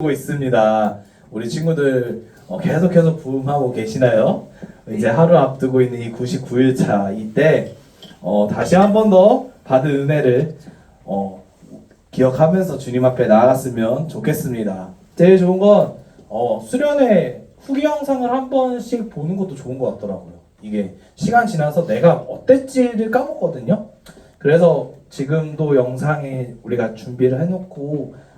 보고 있습니다. 우리 친구들 계속해서 부음하고 계시나요? 이제 하루 앞두고 있는 이 99일차 이때 다시 한 번 더 받은 은혜를 기억하면서 주님 앞에 나아갔으면 좋겠습니다. 제일 좋은 건 수련회 후기 영상을 한 번씩 보는 것도 좋은 것 같더라고요. 이게 시간 지나서 내가 어땠지를 까먹거든요. 그래서 지금도 영상에 우리가 준비를 해놓고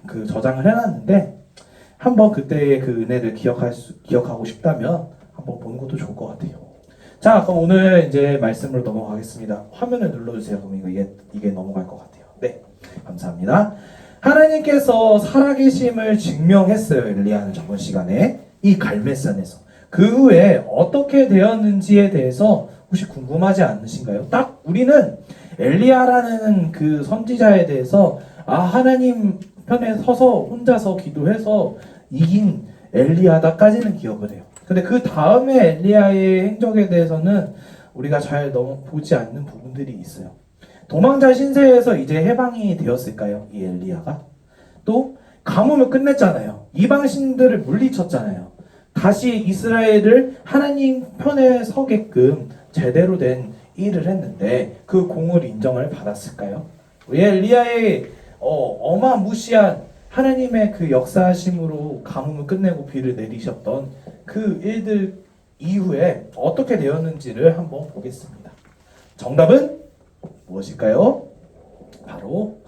그 저장을 해놨는데 한번 그때의 그 은혜를 기억하고 싶다면 한번 보는 것도 좋을 것 같아요. 자, 그럼 오늘 이제 말씀으로 넘어가겠습니다. 화면을 눌러주세요. 그럼 이게 넘어갈 것 같아요. 네, 감사합니다. 하나님께서 살아계심을 증명했어요. 엘리야는 저번 시간에 이 갈멜산에서. 그 후에 어떻게 되었는지에 대해서 혹시 궁금하지 않으신가요? 딱 우리는 엘리야라는 그 선지자에 대해서 하나님 편에 서서 혼자서 기도해서 이긴 엘리야다까지는 기억을 해요. 근데 그 다음에 엘리야의 행적에 대해서는 우리가 잘 너무 보지 않는 부분들이 있어요. 도망자 신세에서 이제 해방이 되었을까요? 이 엘리야가? 또 가뭄을 끝냈잖아요. 이방 신들을 물리쳤잖아요. 다시 이스라엘을 하나님 편에 서게끔 제대로 된 일을 했는데 그 공을 인정을 받았을까요? 우리 엘리야의 어마무시한 하나님의 그 역사하심으로 가뭄을 끝내고 비를 내리셨던 그 일들 이후에 어떻게 되었는지를 한번 보겠습니다. 정답은 무엇일까요? 바로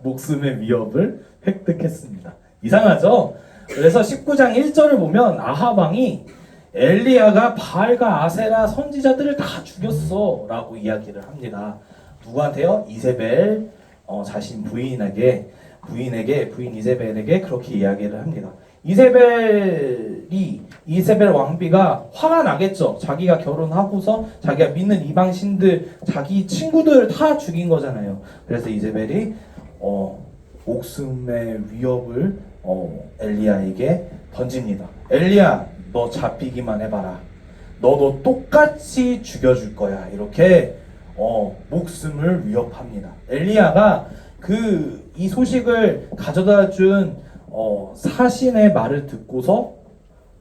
목숨의 위협을 획득했습니다. 이상하죠? 그래서 19장 1절을 보면 아합 왕이 엘리야가 바알과 아세라 선지자들을 다 죽였어 라고 이야기를 합니다. 누구한테요? 이세벨 자신 부인 이세벨에게 그렇게 이야기를 합니다. 이세벨 왕비가 화가 나겠죠. 자기가 결혼하고서 자기가 믿는 이방 신들, 자기 친구들 다 죽인 거잖아요. 그래서 이세벨이 목숨의 위협을 엘리야에게 던집니다. 엘리야, 너 잡히기만 해봐라. 너도 똑같이 죽여줄 거야. 이렇게 목숨을 위협합니다. 엘리야가 이 소식을 가져다 준 사신의 말을 듣고서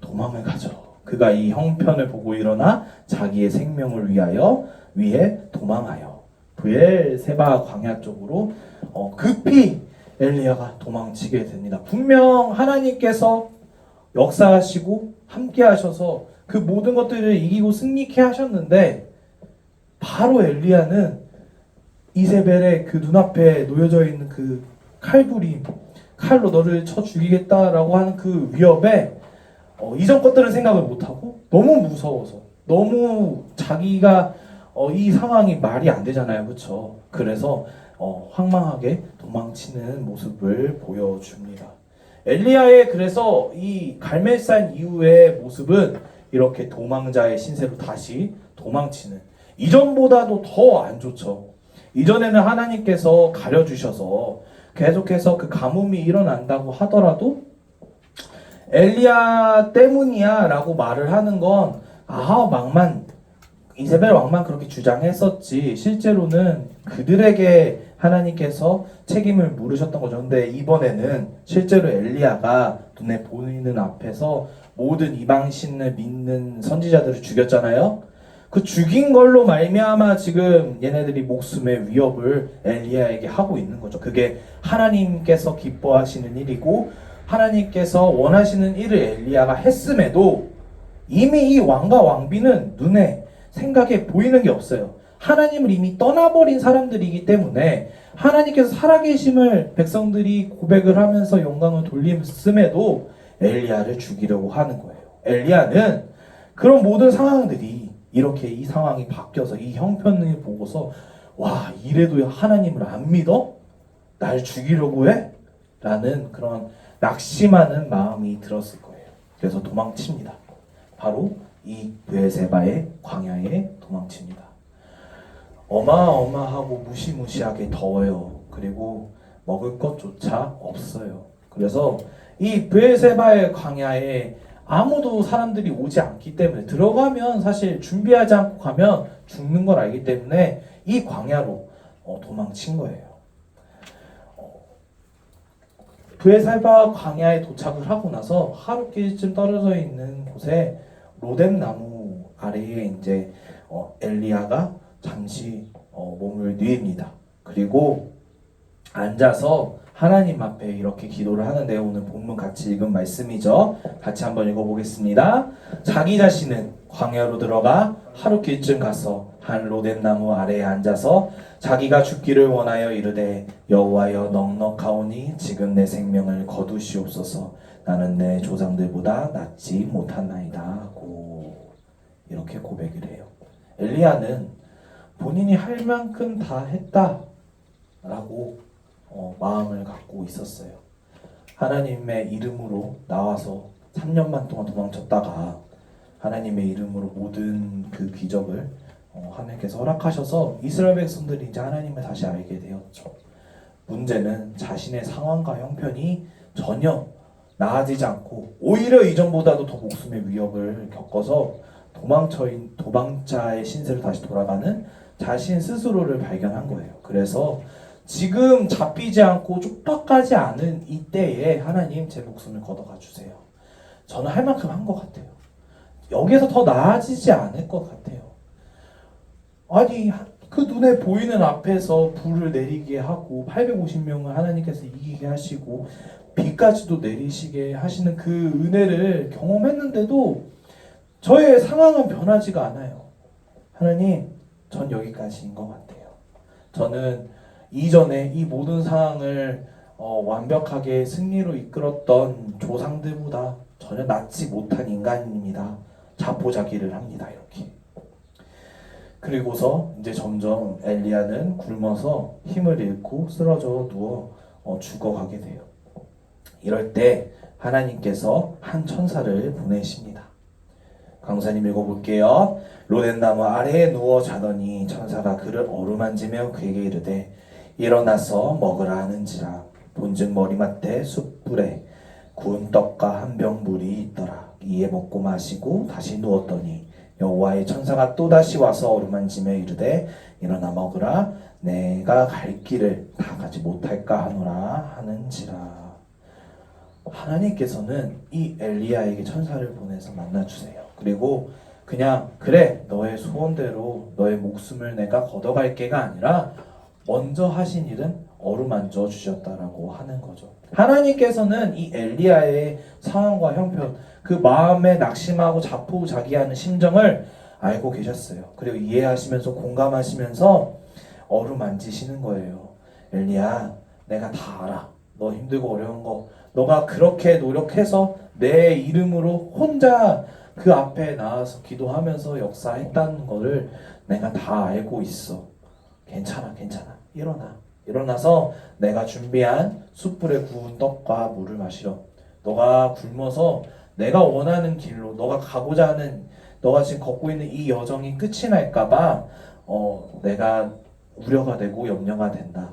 도망을 가죠. 그가 이 형편을 보고 일어나 자기의 생명을 위해 도망하여 브엘세바 광야 쪽으로 급히 엘리야가 도망치게 됩니다. 분명 하나님께서 역사하시고 함께 하셔서 그 모든 것들을 이기고 승리케 하셨는데 바로 엘리야는 이세벨의 그 눈앞에 놓여져 있는 그 칼로 너를 쳐 죽이겠다라고 하는 그 위협에 이전 것들은 생각을 못하고 너무 무서워서 너무 자기가 이 상황이 말이 안 되잖아요. 그렇죠? 그래서 황망하게 도망치는 모습을 보여줍니다. 엘리야의 그래서 이 갈멜산 이후의 모습은 이렇게 도망자의 신세로 다시 도망치는, 이전보다도 더 안 좋죠. 이전에는 하나님께서 가려주셔서 계속해서 그 가뭄이 일어난다고 하더라도 엘리야 때문이야 라고 말을 하는 건 아합 왕만, 이세벨 왕만 그렇게 주장했었지 실제로는 그들에게 하나님께서 책임을 물으셨던 거죠. 근데 이번에는 실제로 엘리야가 눈에 보이는 앞에서 모든 이방신을 믿는 선지자들을 죽였잖아요. 그 죽인 걸로 말미암아 지금 얘네들이 목숨의 위협을 엘리야에게 하고 있는 거죠. 그게 하나님께서 기뻐하시는 일이고 하나님께서 원하시는 일을 엘리야가 했음에도 이미 이 왕과 왕비는 눈에 생각에 보이는 게 없어요. 하나님을 이미 떠나버린 사람들이기 때문에 하나님께서 살아계심을 백성들이 고백을 하면서 영광을 돌림음에도 엘리야를 죽이려고 하는 거예요. 엘리야는 그런 모든 상황들이 이렇게 이 상황이 바뀌어서 이 형편을 보고서 와, 이래도 하나님을 안 믿어? 날 죽이려고 해? 라는 그런 낙심하는 마음이 들었을 거예요. 그래서 도망칩니다. 바로 이 브엘세바의 광야에 도망칩니다. 어마어마하고 무시무시하게 더워요. 그리고 먹을 것조차 없어요. 그래서 이 브엘세바의 광야에 아무도 사람들이 오지 않기 때문에 들어가면 사실 준비하지 않고 가면 죽는 걸 알기 때문에 이 광야로 도망친 거예요. 브에살바 광야에 도착을 하고 나서 하루길쯤 떨어져 있는 곳에 로뎀 나무 아래에 이제 엘리야가 잠시 몸을 뉘입니다. 그리고 앉아서 하나님 앞에 이렇게 기도를 하는데요. 오늘 본문 같이 읽은 말씀이죠. 같이 한번 읽어보겠습니다. 자기 자신은 광야로 들어가 하루길쯤 가서 한 로뎀 나무 아래에 앉아서 자기가 죽기를 원하여 이르되 여호와여 넉넉하오니 지금 내 생명을 거두시옵소서. 나는 내 조상들보다 낫지 못하나이다 하고 이렇게 고백을 해요. 엘리야는 본인이 할 만큼 다 했다라고 마음을 갖고 있었어요. 하나님의 이름으로 나와서 3년만 동안 도망쳤다가 하나님의 이름으로 모든 그 기적을 하나님께서 허락하셔서 이스라엘 백성들이 이제 하나님을 다시 알게 되었죠. 문제는 자신의 상황과 형편이 전혀 나아지지 않고 오히려 이전보다도 더 목숨의 위협을 겪어서 도망자의 신세로 다시 돌아가는 자신 스스로를 발견한 거예요. 그래서 지금 잡히지 않고 쪽박하지 않은 이때에 하나님 제 목숨을 걷어가 주세요. 저는 할 만큼 한 것 같아요. 여기서 더 나아지지 않을 것 같아요. 아니 그 눈에 보이는 앞에서 불을 내리게 하고 850명을 하나님께서 이기게 하시고 비까지도 내리시게 하시는 그 은혜를 경험했는데도 저의 상황은 변하지가 않아요. 하나님, 전 여기까지인 것 같아요. 저는 이전에 이 모든 상황을 완벽하게 승리로 이끌었던 조상들보다 전혀 낫지 못한 인간입니다. 자포자기를 합니다. 이렇게. 그리고서 이제 점점 엘리야는 굶어서 힘을 잃고 쓰러져 누워 죽어가게 돼요. 이럴 때 하나님께서 한 천사를 보내십니다. 강사님 읽어볼게요. 로뎀 나무 아래에 누워 자더니 천사가 그를 어루만지며 그에게 이르되 일어나서 먹으라 하는지라. 본즉 머리맡에 숯불에 구운 떡과 한 병 물이 있더라. 이에 먹고 마시고 다시 누웠더니 여호와의 천사가 또다시 와서 어루만지며 이르되 일어나 먹으라. 내가 갈 길을 다 가지 못할까 하노라 하는지라. 하나님께서는 이 엘리야에게 천사를 보내서 만나주세요. 그리고 그냥 그래 너의 소원대로 너의 목숨을 내가 걷어갈게가 아니라 먼저 하신 일은 어루만져 주셨다라고 하는 거죠. 하나님께서는 이 엘리야의 상황과 형편, 그 마음에 낙심하고 자포자기하는 심정을 알고 계셨어요. 그리고 이해하시면서 공감하시면서 어루만지시는 거예요. 엘리야, 내가 다 알아. 너 힘들고 어려운 거 너가 그렇게 노력해서 내 이름으로 혼자 그 앞에 나와서 기도하면서 역사했다는 거를 내가 다 알고 있어. 괜찮아. 일어나서 내가 준비한 숯불에 구운 떡과 물을 마시러. 너가 굶어서 내가 원하는 길로 너가 가고자 하는 너가 지금 걷고 있는 이 여정이 끝이 날까봐 내가 우려가 되고 염려가 된다.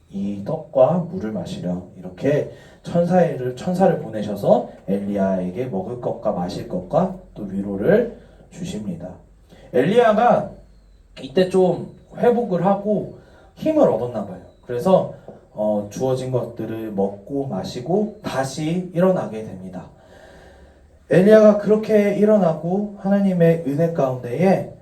이 떡과 물을 마시려. 이렇게 천사를 보내셔서 엘리야에게 먹을 것과 마실 것과 또 위로를 주십니다. 엘리야가 이때 좀 회복을 하고 힘을 얻었나 봐요. 그래서 주어진 것들을 먹고 마시고 다시 일어나게 됩니다. 엘리야가 그렇게 일어나고 하나님의 은혜 가운데에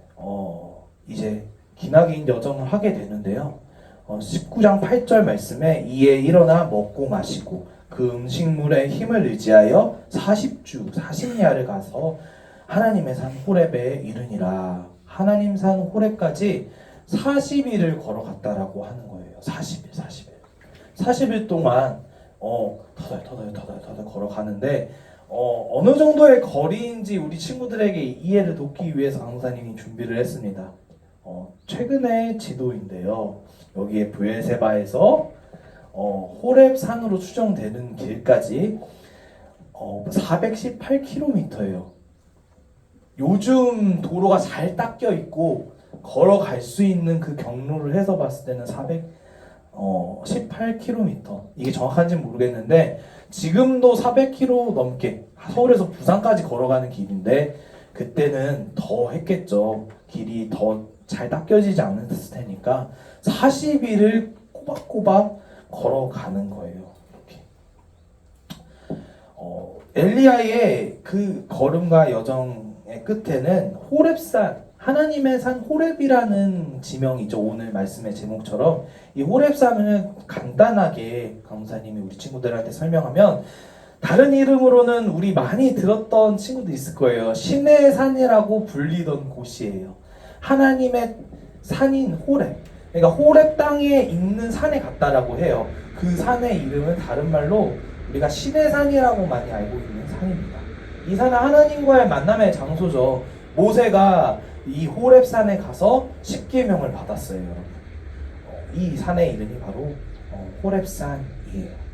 이제 기나긴 여정을 하게 되는데요. 19장 8절 말씀에 이에 일어나 먹고 마시고 그 음식물에 힘을 의지하여 40야를 가서 하나님의 산 호렙에 이르니라. 하나님 산 호렙까지 40일을 걸어갔다라고 하는 거예요. 40일 동안 터덜 걸어가는데 어느 정도의 거리인지 우리 친구들에게 이해를 돕기 위해서 강사님이 준비를 했습니다. 최근의 지도인데요. 여기에 브엘세바에서 호렙 산으로 추정되는 길까지 418km예요. 요즘 도로가 잘 닦여 있고 걸어갈 수 있는 그 경로를 해서 봤을 때는 418km. 이게 정확한지는 모르겠는데 지금도 400km 넘게 서울에서 부산까지 걸어가는 길인데 그때는 더 했겠죠. 길이 더 잘 닦여지지 않았을 테니까 40일을 꼬박꼬박 걸어가는 거예요. 이렇게. 엘리야의 그 걸음과 여정의 끝에는 호렙산, 하나님의 산 호렙이라는 지명이죠. 오늘 말씀의 제목처럼 이 호렙산을 간단하게 강사님이 우리 친구들한테 설명하면, 다른 이름으로는 우리 많이 들었던 친구도 있을 거예요. 신의 산이라고 불리던 곳이에요. 하나님의 산인 호렙. 그러니까 호렙 땅에 있는 산에 갔다라고 해요. 그 산의 이름은 다른 말로 우리가 신의 산이라고 많이 알고 있는 산입니다. 이 산은 하나님과의 만남의 장소죠. 모세가 이 호렙산에 가서 십계명을 받았어요, 여러분. 이 산의 이름이 바로 호렙산이에요.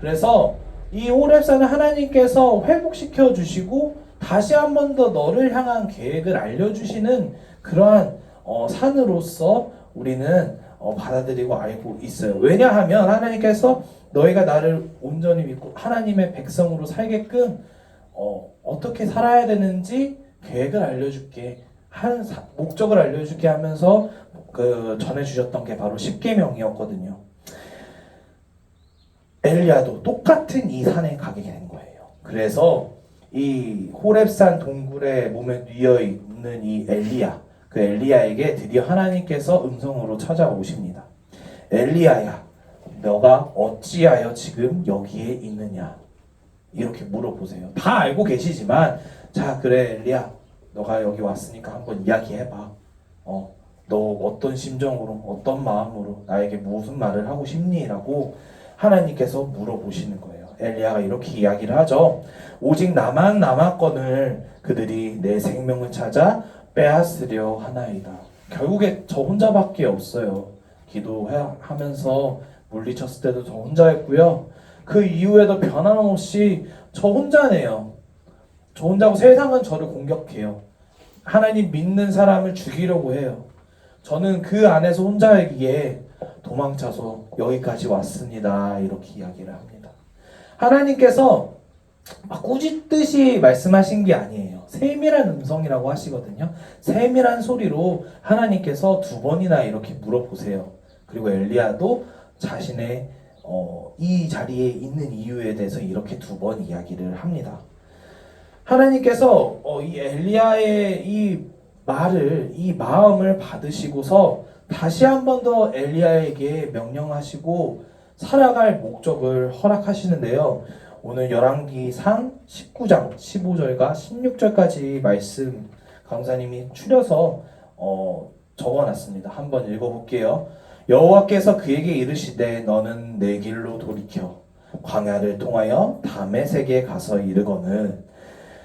그래서 이 호렙산을 하나님께서 회복시켜 주시고 다시 한 번 더 너를 향한 계획을 알려주시는 그러한 산으로서 우리는 받아들이고 알고 있어요. 왜냐하면 하나님께서 너희가 나를 온전히 믿고 하나님의 백성으로 살게끔 어떻게 살아야 되는지 계획을 알려줄게, 목적을 알려줄게 하면서 전해주셨던 게 바로 십계명이었거든요. 엘리야도 똑같은 이 산에 가게 된 거예요. 그래서 이 호렙산 동굴에 몸에 뉘어 있는 이 엘리야, 그 엘리야에게 드디어 하나님께서 음성으로 찾아오십니다. 엘리야야, 너가 어찌하여 지금 여기에 있느냐? 이렇게 물어보세요. 다 알고 계시지만, 자, 그래 엘리야, 너가 여기 왔으니까 한번 이야기해봐. 너 어떤 심정으로, 어떤 마음으로 나에게 무슨 말을 하고 싶니? 라고 하나님께서 물어보시는 거예요. 엘리야가 이렇게 이야기를 하죠. 오직 나만 남았거늘 그들이 내 생명을 찾아 빼앗으려 하나이다. 결국에 저 혼자밖에 없어요. 기도하면서 물리쳤을 때도 저 혼자였고요. 그 이후에도 변함없이 저 혼자네요. 저 혼자고 세상은 저를 공격해요. 하나님 믿는 사람을 죽이려고 해요. 저는 그 안에서 혼자이기에 도망쳐서 여기까지 왔습니다. 이렇게 이야기를 합니다. 하나님께서 꾸짖듯이 말씀하신 게 아니에요. 세밀한 음성이라고 하시거든요. 세밀한 소리로 하나님께서 2번이나 이렇게 물어보세요. 그리고 엘리야도 자신의 이 자리에 있는 이유에 대해서 이렇게 2번 이야기를 합니다. 하나님께서 이 엘리야의 이 말을, 이 마음을 받으시고서 다시 한 번 더 엘리야에게 명령하시고 살아갈 목적을 허락하시는데요. 오늘 열왕기상 19장 15절과 16절까지 말씀 강사님이 추려서 적어놨습니다. 한번 읽어볼게요. 여호와께서 그에게 이르시되 너는 내 길로 돌이켜 광야를 통하여 다메섹에 가서 이르거늘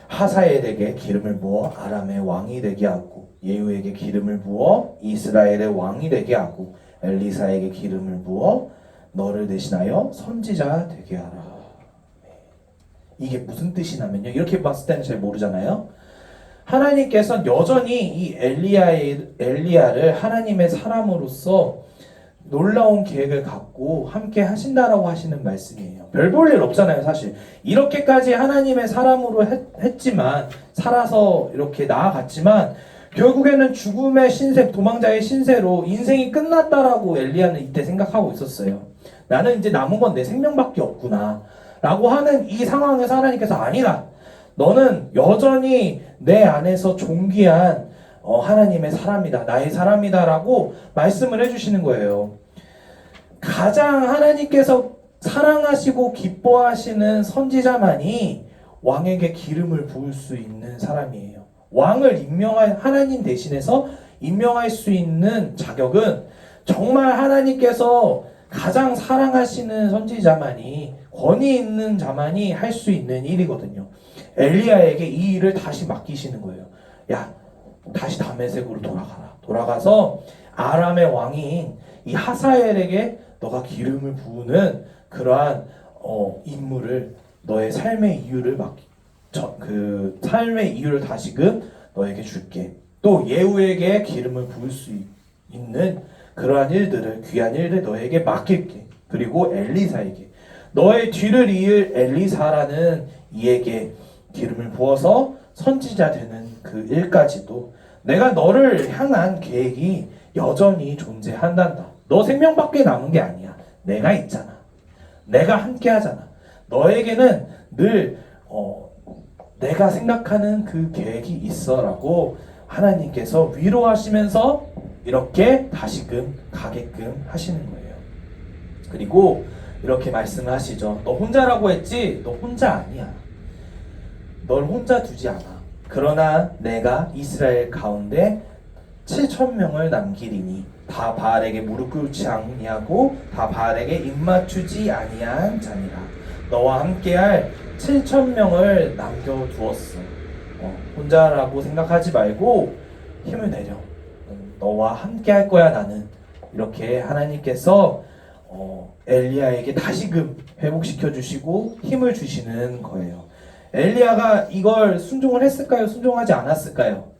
하사엘에게 기름을 부어 아람의 왕이 되게 하고 예후에게 기름을 부어 이스라엘의 왕이 되게 하고 엘리사에게 기름을 부어 너를 대신하여 선지자 되게 하라. 이게 무슨 뜻이냐면요, 이렇게 봤을 때는 잘 모르잖아요. 하나님께서 여전히 이 엘리야를 하나님의 사람으로서 놀라운 계획을 갖고 함께 하신다라고 하시는 말씀이에요. 별 볼 일 없잖아요, 사실. 이렇게까지 하나님의 사람으로 했지만, 살아서 이렇게 나아갔지만 결국에는 죽음의 신세, 도망자의 신세로 인생이 끝났다라고 엘리야는 이때 생각하고 있었어요. 나는 이제 남은 건 내 생명밖에 없구나 라고 하는 이 상황에서 하나님께서 아니다, 너는 여전히 내 안에서 존귀한 하나님의 사람이다, 나의 사람이다 라고 말씀을 해주시는 거예요. 가장 하나님께서 사랑하시고 기뻐하시는 선지자만이 왕에게 기름을 부을 수 있는 사람이에요. 왕을 임명할, 하나님 대신해서 임명할 수 있는 자격은 정말 하나님께서 가장 사랑하시는 선지자만이, 권위 있는 자만이 할 수 있는 일이거든요. 엘리야에게 이 일을 다시 맡기시는 거예요. 야, 다시 다메섹으로 돌아가라. 돌아가서 아람의 왕인 이 하사엘에게 너가 기름을 부으는 그러한 임무를, 너의 삶의 이유를 그 삶의 이유를 다시금 너에게 줄게. 또 예후에게 기름을 부을 수 있는 그러한 일들을, 귀한 일들 너에게 맡길게. 그리고 엘리사에게, 너의 뒤를 이을 엘리사라는 이에게 기름을 부어서 선지자 되는 그 일까지도 내가 너를 향한 계획이 여전히 존재한단다. 너 생명밖에 남은 게 아니야. 내가 있잖아. 내가 함께 하잖아. 너에게는 늘 내가 생각하는 그 계획이 있어라고 하나님께서 위로하시면서 이렇게 다시금 가게끔 하시는 거예요. 그리고 이렇게 말씀을 하시죠. 너 혼자라고 했지? 너 혼자 아니야. 널 혼자 두지 않아. 그러나 내가 이스라엘 가운데 7,000명을 남기리니 다 바알에게 무릎 꿇지 아니하고 다 바알에게 입맞추지 아니한 자니라. 너와 함께할 7,000명을 남겨두었어. 혼자라고 생각하지 말고 힘을 내려. 너와 함께할 거야 나는. 이렇게 하나님께서 엘리야에게 다시금 회복시켜 주시고 힘을 주시는 거예요. 엘리야가 이걸 순종을 했을까요? 순종하지 않았을까요?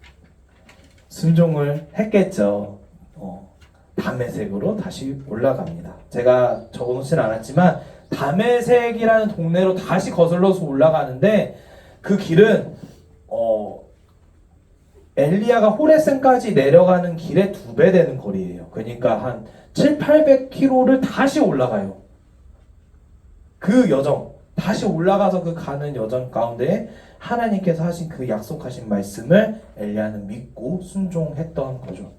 순종을 했겠죠. 다메섹으로 다시 올라갑니다. 제가 적어놓지는 않았지만 다메섹이라는 동네로 다시 거슬러서 올라가는데 그 길은 엘리야가 호레센까지 내려가는 길의 2배 되는 거리예요. 그러니까 한 700-800km를 다시 올라가요. 그 여정, 다시 올라가서 그 가는 여정 가운데 하나님께서 하신 그 약속하신 말씀을 엘리야는 믿고 순종했던 거죠.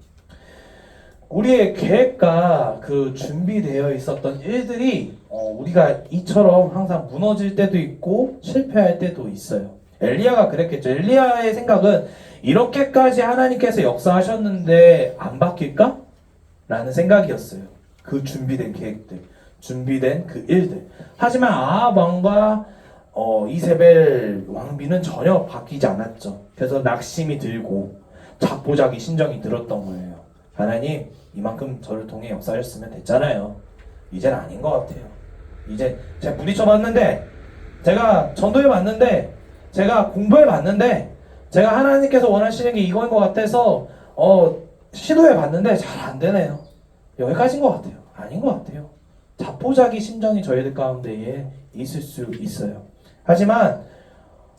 우리의 계획과 그 준비되어 있었던 일들이 우리가 이처럼 항상 무너질 때도 있고 실패할 때도 있어요. 엘리야가 그랬겠죠. 엘리야의 생각은 이렇게까지 하나님께서 역사하셨는데 안 바뀔까? 라는 생각이었어요. 그 준비된 계획들, 준비된 그 일들. 하지만 아합 왕과 이세벨 왕비는 전혀 바뀌지 않았죠. 그래서 낙심이 들고 자포자기 심정이 들었던 거예요. 하나님, 이만큼 저를 통해 역사하셨으면 됐잖아요. 이젠 아닌 것 같아요. 이제 제가 부딪혀봤는데, 제가 전도해봤는데, 제가 공부해봤는데, 제가 하나님께서 원하시는 게 이거인 것 같아서 시도해봤는데 잘 안 되네요. 여기까지인 것 같아요. 아닌 것 같아요. 자포자기 심정이 저희들 가운데에 있을 수 있어요. 하지만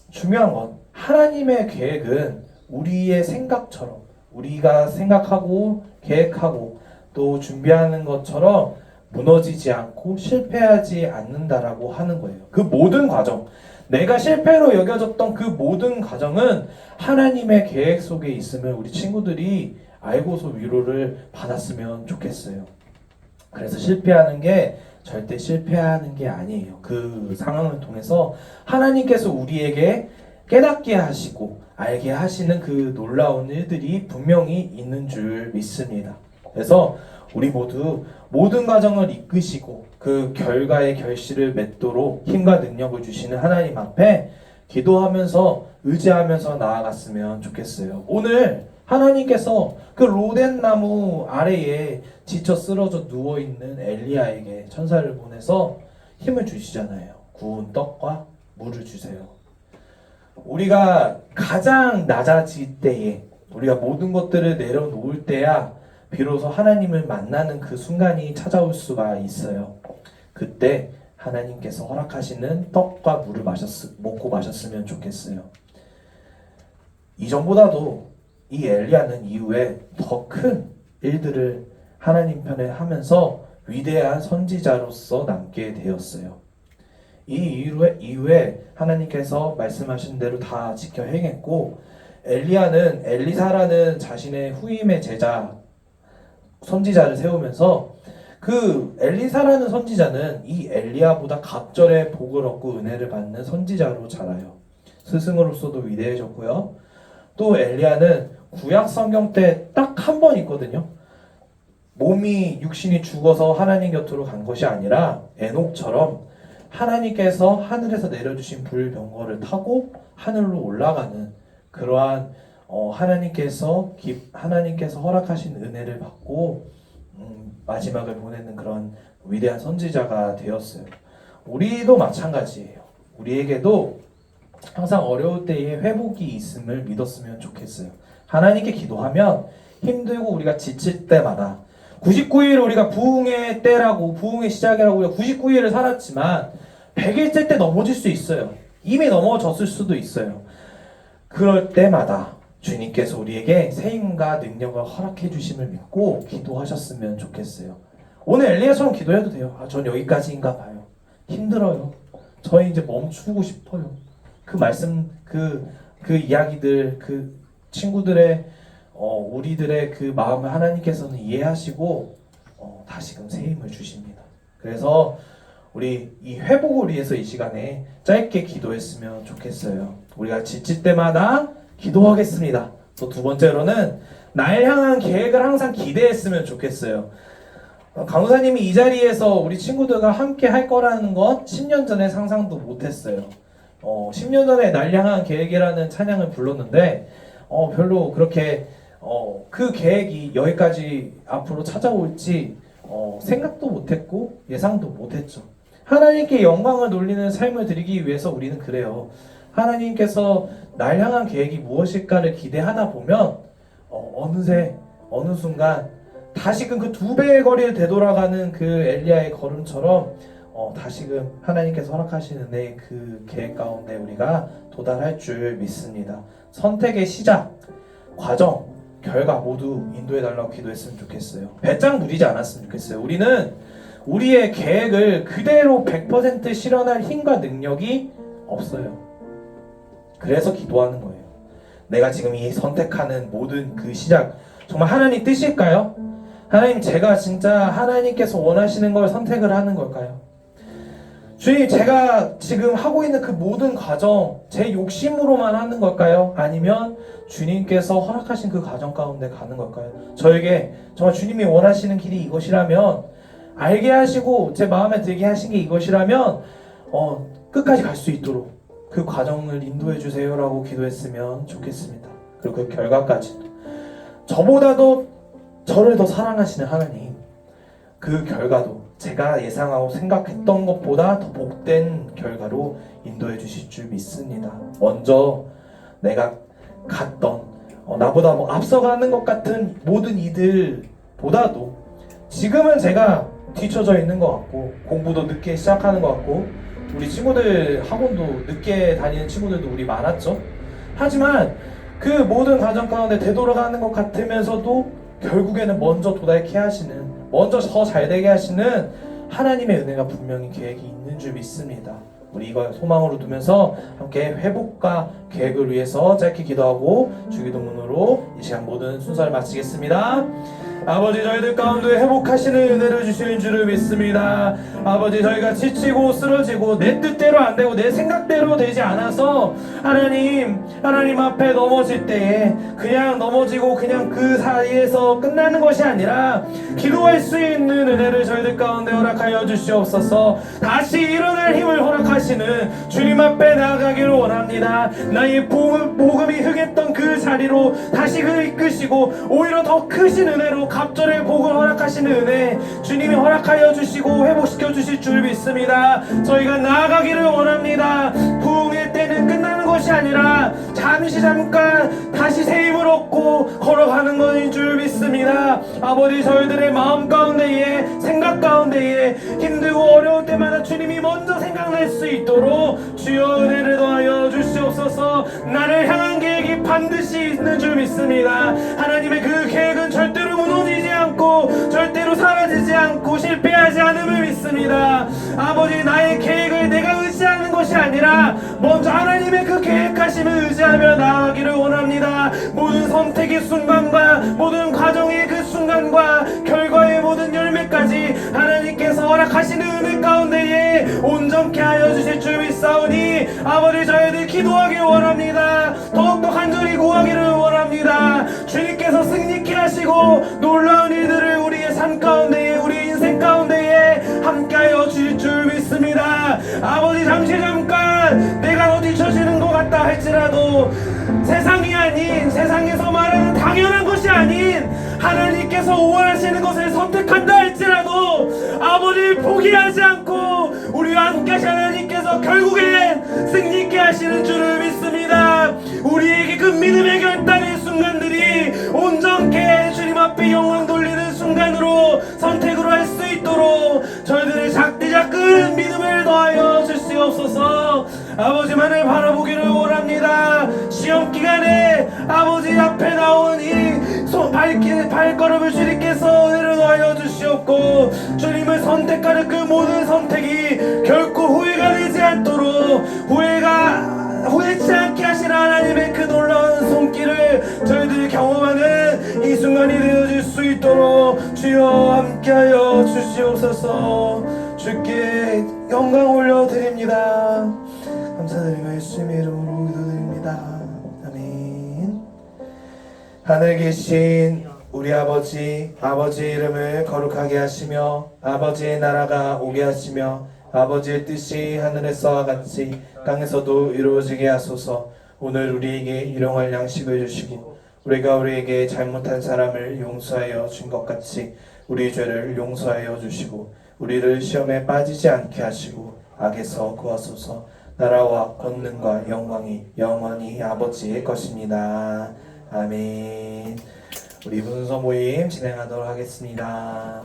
중요한 건 하나님의 계획은 우리의 생각처럼 우리가 생각하고 계획하고 또 준비하는 것처럼 무너지지 않고 실패하지 않는다라고 하는 거예요. 그 모든 과정, 내가 실패로 여겨졌던 그 모든 과정은 하나님의 계획 속에 있음을 우리 친구들이 알고서 위로를 받았으면 좋겠어요. 그래서 실패하는 게 절대 실패하는 게 아니에요. 그 상황을 통해서 하나님께서 우리에게 깨닫게 하시고 알게 하시는 그 놀라운 일들이 분명히 있는 줄 믿습니다. 그래서 우리 모두 모든 과정을 이끄시고 그 결과의 결실을 맺도록 힘과 능력을 주시는 하나님 앞에 기도하면서 의지하면서 나아갔으면 좋겠어요. 오늘 하나님께서 그 로덴 나무 아래에 지쳐 쓰러져 누워있는 엘리야에게 천사를 보내서 힘을 주시잖아요. 구운 떡과 물을 주세요. 우리가 가장 낮아질 때에 우리가 모든 것들을 내려놓을 때야 비로소 하나님을 만나는 그 순간이 찾아올 수가 있어요. 그때 하나님께서 허락하시는 떡과 물을 먹고 마셨으면 좋겠어요. 이전보다도 이 엘리야는 이후에 더 큰 일들을 하나님 편에 하면서 위대한 선지자로서 남게 되었어요. 이 이후에 하나님께서 말씀하신 대로 다 지켜 행했고 엘리야는 엘리사라는 자신의 후임의 제자 선지자를 세우면서 그 엘리사라는 선지자는 이 엘리야보다 갑절의 복을 얻고 은혜를 받는 선지자로 자라요. 스승으로서도 위대해졌고요. 또 엘리야는 구약 성경 때 딱 한 번 있거든요. 몸이 육신이 죽어서 하나님 곁으로 간 것이 아니라 에녹처럼 하나님께서 하늘에서 내려주신 불병거를 타고 하늘로 올라가는 그러한 하나님께서 허락하신 은혜를 받고 마지막을 보내는 그런 위대한 선지자가 되었어요. 우리도 마찬가지예요. 우리에게도 항상 어려울 때에 회복이 있음을 믿었으면 좋겠어요. 하나님께 기도하면 힘들고 우리가 지칠 때마다 99일 우리가 부흥의 때라고 부흥의 시작이라고 우리가 99일을 살았지만 100일째 때 넘어질 수 있어요. 이미 넘어졌을 수도 있어요. 그럴 때마다 주님께서 우리에게 새 힘과 능력을 허락해 주심을 믿고 기도하셨으면 좋겠어요. 오늘 엘리야처럼 기도해도 돼요. 전 여기까지인가 봐요. 힘들어요. 저희 이제 멈추고 싶어요. 그 말씀 그 이야기들 그 친구들의 우리들의 그 마음을 하나님께서는 이해하시고 다시금 새 힘을 주십니다. 그래서 우리 이 회복을 위해서 이 시간에 짧게 기도했으면 좋겠어요. 우리가 지칠 때마다 기도하겠습니다. 또 두 번째로는 날 향한 계획을 항상 기대했으면 좋겠어요. 강우사님이 이 자리에서 우리 친구들과 함께 할 거라는 건 10년 전에 상상도 못했어요. 10년 전에 날 향한 계획이라는 찬양을 불렀는데 별로 그렇게 그 계획이 여기까지 앞으로 찾아올지 생각도 못했고 예상도 못했죠. 하나님께 영광을 돌리는 삶을 드리기 위해서 우리는 그래요. 하나님께서 날 향한 계획이 무엇일까를 기대하다 보면 어느새 어느 순간 다시금 그 2배의 거리를 되돌아가는 그 엘리야의 걸음처럼 다시금 하나님께서 허락하시는 은혜의 그 계획 가운데 우리가 도달할 줄 믿습니다. 선택의 시작, 과정, 결과 모두 인도해달라고 기도했으면 좋겠어요. 배짱 부리지 않았으면 좋겠어요. 우리는 우리의 계획을 그대로 100% 실현할 힘과 능력이 없어요. 그래서 기도하는 거예요. 내가 지금 이 선택하는 모든 그 시작 정말 하나님 뜻일까요? 하나님, 제가 진짜 하나님께서 원하시는 걸 선택을 하는 걸까요? 주님, 제가 지금 하고 있는 그 모든 과정 제 욕심으로만 하는 걸까요? 아니면 주님께서 허락하신 그 과정 가운데 가는 걸까요? 저에게 정말 주님이 원하시는 길이 이것이라면, 알게 하시고 제 마음에 들게 하신 게 이것이라면 끝까지 갈 수 있도록 그 과정을 인도해 주세요라고 기도했으면 좋겠습니다. 그리고 그 결과까지도 저보다도 저를 더 사랑하시는 하나님, 그 결과도 제가 예상하고 생각했던 것보다 더 복된 결과로 인도해 주실 줄 믿습니다. 먼저 내가 갔던 나보다 앞서가는 것 같은 모든 이들보다도 지금은 제가 뒤쳐져 있는 것 같고 공부도 늦게 시작하는 것 같고 우리 친구들 학원도 늦게 다니는 친구들도 우리 많았죠. 하지만 그 모든 과정 가운데 되돌아가는 것 같으면서도 결국에는 먼저 도달케 하시는, 먼저 더 잘되게 하시는 하나님의 은혜가 분명히 계획이 있는 줄 믿습니다. 우리 이걸 소망으로 두면서 함께 회복과 계획을 위해서 짧게 기도하고 주기도문으로 이 시간 모든 순서를 마치겠습니다. 아버지, 저희들 가운데 회복하시는 은혜를 주시는 줄을 믿습니다. 아버지, 저희가 지치고 쓰러지고 내 뜻대로 안 되고 내 생각대로 되지 않아서 하나님 앞에 넘어질 때에 그냥 넘어지고 그냥 그 사이에서 끝나는 것이 아니라 기도할 수 있는 은혜를 저희들 가운데 허락하여 주시옵소서. 다시 일어날 힘을 허락하시는 주님 앞에 나아가기를 원합니다. 나의 복음이 흑했던 그 자리로 다시 그 이끄시고 오히려 더 크신 은혜로 갑절의 복을 허락하시는 은혜 주님이 허락하여 주시고 회복시켜 주실 줄 믿습니다. 저희가 나아가기를 원합니다. 부흥의 때는 끝나는 것이 아니라 잠깐 다시 새 힘을 얻고 걸어가는 것인 줄 믿습니다. 아버지, 저희들의 마음 가운데에 생각 가운데에 힘들고 어려울 때마다 주님이 먼저 생각날 수 있도록 주여 은혜를 더하여 주시옵소서. 나를 향한 계획이 반드시 있는 줄 믿습니다. 하나님의 그 계획은 절대로 무너지지 않고 절대로 사라지지 않고 실패하지 않음을 믿습니다. 아버지, 나의 계획을 내가 의지하는 것이 아니라 먼저 하나님의 그 계획하심을 의지하며 나아가기를 원합니다. 모든 선택의 순간과 모든 과정의 그 순간과 결과의 모든 열매까지 하나님께서 허락하시는 은혜 가운데에 온전케 하여 주실 줄 믿사오니 아버지, 저희들 기도하길 원합니다. 더욱더 간절히 구하기를 원합니다. 주님께서 승리케 하시고 놀라운 일들을 우리의 삶 가운데에 우리 인생 가운데에 함께하여 주실 줄 믿습니다. 아버지, 잠깐 내가 뒤처지는 것 같다 할지라도 세상이 아닌, 세상에서 말하는 당연한 것이 아닌 하나님께서 원하시는 것을 선택한다 할지라도 아버지, 포기하지 않고 우리와 함께 하신 하나님께서 결국엔 승리케 하시는 줄을 믿습니다. 우리에게 그 믿음의 결단의 순간들이 온전케 주님 앞에 영광 돌리는 순간으로 선택으로 할 수 있도록 저희들의 작은 믿음을 더하여 주시옵소서. 아버지만을 바라보기를 원합니다. 시험 기간에 아버지 앞에 나온 이 발걸음을 주님께서 은혜를 더하여 주시옵고 주님을 선택하는 그 모든 선택이 결코 후회가 되지 않도록 후회 않게 하신 하나님의 그 놀라운 손길을 저희들이 경험하는 이 순간이 되어질 수 있도록 주여 함께하여 주시옵소서. 주께 영광 올려드립니다. 감사드리며 예수님의 이름으로 기도드립니다. 아멘. 하늘에 계신 우리 아버지, 아버지의 이름을 거룩하게 하시며 아버지의 나라가 오게 하시며 아버지의 뜻이 하늘에서와 같이 땅에서도 이루어지게 하소서. 오늘 우리에게 일용할 양식을 주시고 우리가 우리에게 잘못한 사람을 용서하여 준 것 같이 우리 죄를 용서하여 주시고 우리를 시험에 빠지지 않게 하시고 악에서 구하소서. 나라와 권능과 영광이 영원히 아버지의 것입니다. 아멘. 우리 문서 모임 진행하도록 하겠습니다.